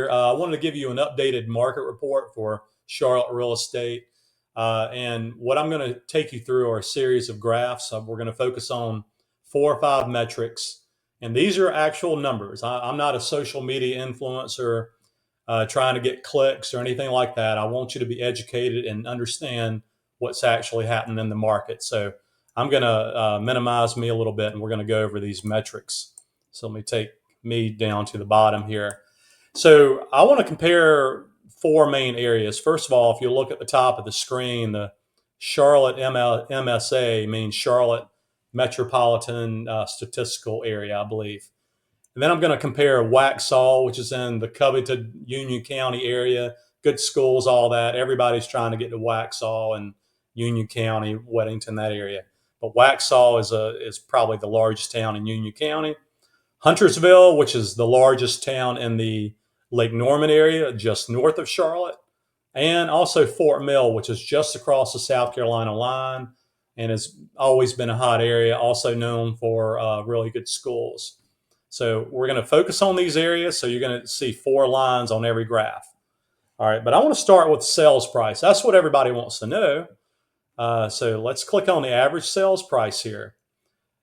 I wanted to give you an updated market report for Charlotte real estate. And what I'm going to take you through are a series of graphs. We're going to focus on 4 or 5 metrics. And these are actual numbers. I'm not a social media influencer trying to get clicks or anything like that. I want you to be educated and understand what's actually happening in the market. So I'm going to minimize me a little bit, and we're going to go over these metrics. So let me take me down to the bottom here. So I want to compare 4 main areas. First of all, if you look at the top of the screen, the Charlotte MSA means Charlotte Metropolitan Statistical Area, I believe. And then I'm going to compare Waxhaw, which is in the coveted Union County area. Good schools, all that. Everybody's trying to get to Waxhaw and Union County, Weddington, that area. But Waxhaw is probably the largest town in Union County. Huntersville, which is the largest town in the Lake Norman area, just north of Charlotte. And also Fort Mill, which is just across the South Carolina line and has always been a hot area, also known for really good schools. So we're going to focus on these areas. So you're going to see 4 lines on every graph. All right, but I want to start with sales price. That's what everybody wants to know. So let's click on the average sales price here.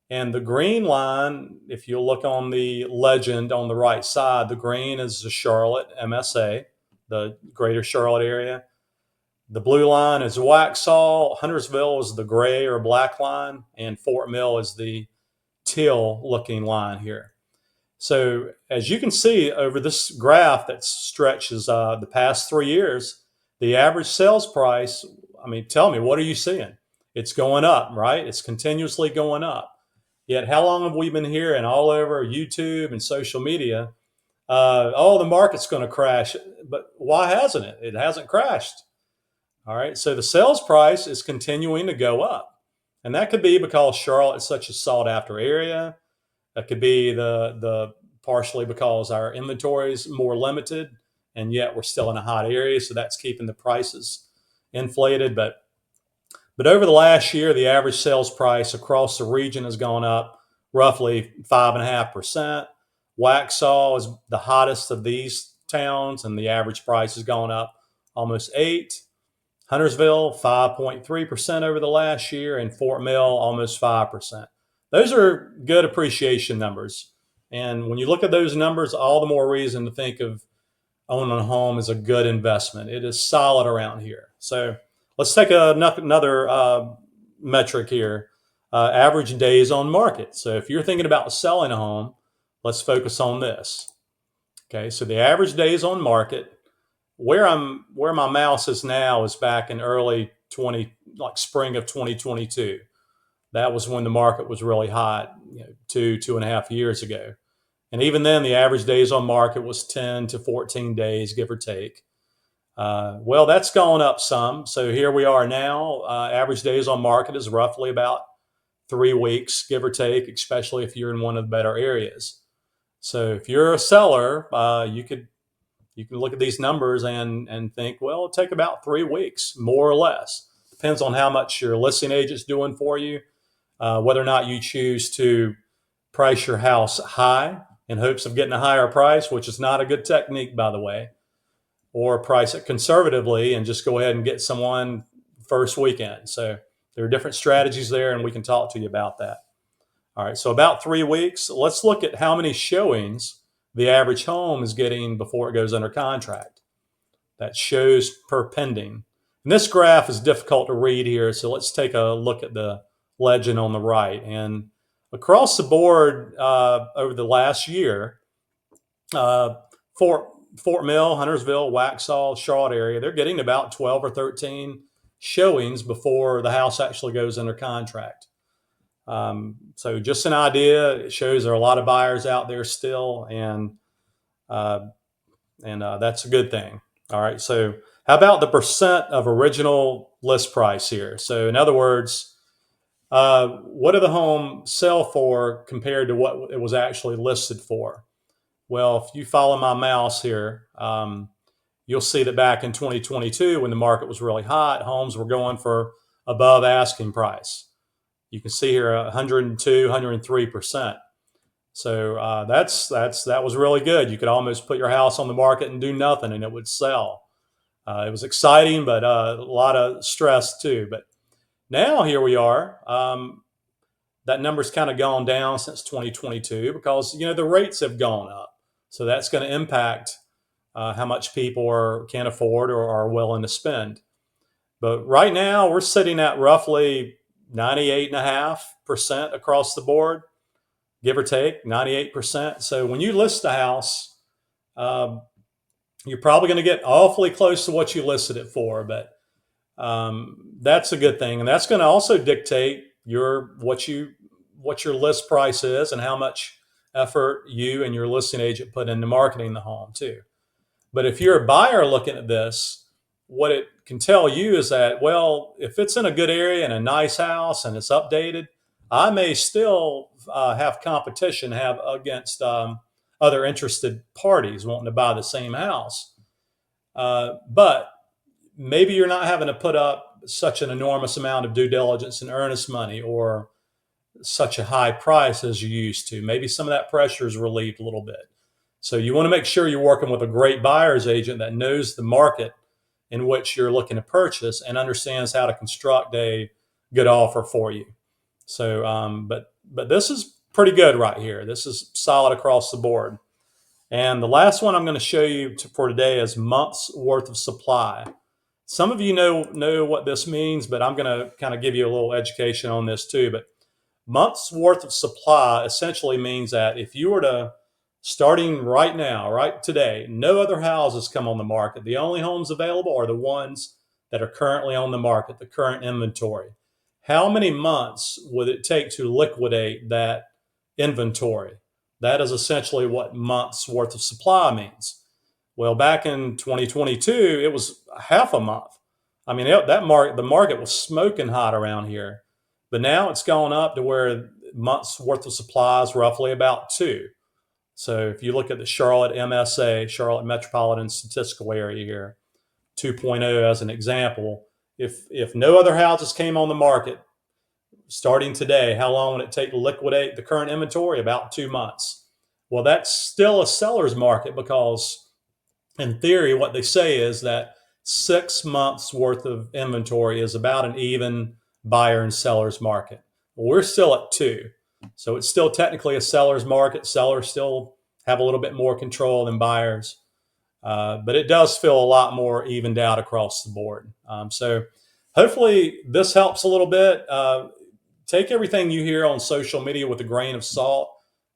And the green line, if you look on the legend on the right side, the green is the Charlotte MSA, the greater Charlotte area. The blue line is Waxhaw. Huntersville is the gray or black line. And Fort Mill is the teal looking line here. So as you can see over this graph that stretches the past 3 years, the average sales price, I mean, tell me, what are you seeing? It's going up, right? It's continuously going up. Yet how long have we been hearing all over YouTube and social media, oh, the market's going to crash. But why hasn't it? It hasn't crashed. All right. So the sales price is continuing to go up. And that could be because Charlotte is such a sought after area. That could be the partially because our inventory is more limited, and yet we're still in a hot area, so that's keeping the prices inflated. But over the last year, the average sales price across the region has gone up roughly 5.5%. Waxhaw is the hottest of these towns, and the average price has gone up almost 8%. Huntersville, 5.3% over the last year, and Fort Mill, almost 5%. Those are good appreciation numbers. And when you look at those numbers, all the more reason to think of owning a home as a good investment. It is solid around here. So let's take another metric here, average days on market. So if you're thinking about selling a home, let's focus on this. Okay, so the average days on market, where my mouse is now is back in early spring of 2022. That was when the market was really hot, 2.5 years ago. And even then, the average days on market was 10 to 14 days, give or take. Well, that's gone up some. So here we are now. Average days on market is roughly about 3 weeks, give or take, especially if you're in one of the better areas. So if you're a seller, you can look at these numbers and think, well, it'll take about 3 weeks, more or less. Depends on how much your listing agent's doing for you, whether or not you choose to price your house high in hopes of getting a higher price, which is not a good technique, by the way, or price it conservatively and just go ahead and get someone first weekend. So there are different strategies there, and we can talk to you about that. All right, so about 3 weeks. Let's look at how many showings the average home is getting before it goes under contract. That shows per pending. And this graph is difficult to read here, so let's take a look at the legend on the right. And across the board over the last year, Fort Mill, Huntersville, Waxhaw, Charlotte area, they're getting about 12 or 13 showings before the house actually goes under contract. So just an idea. It shows there are a lot of buyers out there still, and that's a good thing. All right. So how about the percent of original list price here? So in other words, what did the home sell for compared to what it was actually listed for? Well, if you follow my mouse here, you'll see that back in 2022, when the market was really hot, homes were going for above asking price. You can see here 102, 103%. So that was really good. You could almost put your house on the market and do nothing, and it would sell. It was exciting, but a lot of stress too. But now here we are. That number's kind of gone down since 2022 because the rates have gone up. So that's going to impact how much people can afford or are willing to spend. But right now we're sitting at roughly 98.5% across the board, give or take 98%. So when you list a house, um, you're probably going to get awfully close to what you listed it for, but that's a good thing, and that's going to also dictate what your list price is and how much effort you and your listing agent put into marketing the home too. But if you're a buyer looking at this, what it can tell you is that, well, if it's in a good area and a nice house and it's updated, I may still have competition have against other interested parties wanting to buy the same house. But maybe you're not having to put up such an enormous amount of due diligence and earnest money or such a high price as you used to. Maybe some of that pressure is relieved a little bit. So you want to make sure you're working with a great buyer's agent that knows the market in which you're looking to purchase and understands how to construct a good offer for you. So, but this is pretty good right here. This is solid across the board. And the last one I'm going to show you for today is months worth of supply. Some of you know what this means, but I'm going to kind of give you a little education on this too. But months worth of supply essentially means that if you were to, starting right now, right today, no other houses come on the market. The only homes available are the ones that are currently on the market, the current inventory. How many months would it take to liquidate that inventory? That is essentially what months worth of supply means. Well, back in 2022, it was half a month. I mean, the market was smoking hot around here, but now it's gone up to where months worth of supply is roughly about 2. So if you look at the Charlotte MSA, Charlotte Metropolitan Statistical Area here, 2.0 as an example, if no other houses came on the market starting today, how long would it take to liquidate the current inventory? About 2 months. Well, that's still a seller's market because in theory, what they say is that 6 months worth of inventory is about an even buyer and seller's market. Well, we're still at 2. So it's still technically a seller's market. Sellers still have a little bit more control than buyers. But it does feel a lot more evened out across the board. So hopefully this helps a little bit. Take everything you hear on social media with a grain of salt.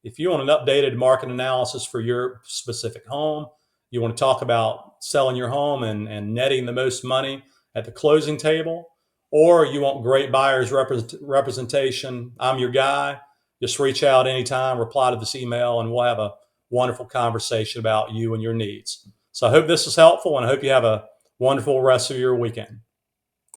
If you want an updated market analysis for your specific home, you want to talk about selling your home and netting the most money at the closing table, or you want great buyers representation, I'm your guy. Just reach out anytime, reply to this email, and we'll have a wonderful conversation about you and your needs. So I hope this is helpful, and I hope you have a wonderful rest of your weekend.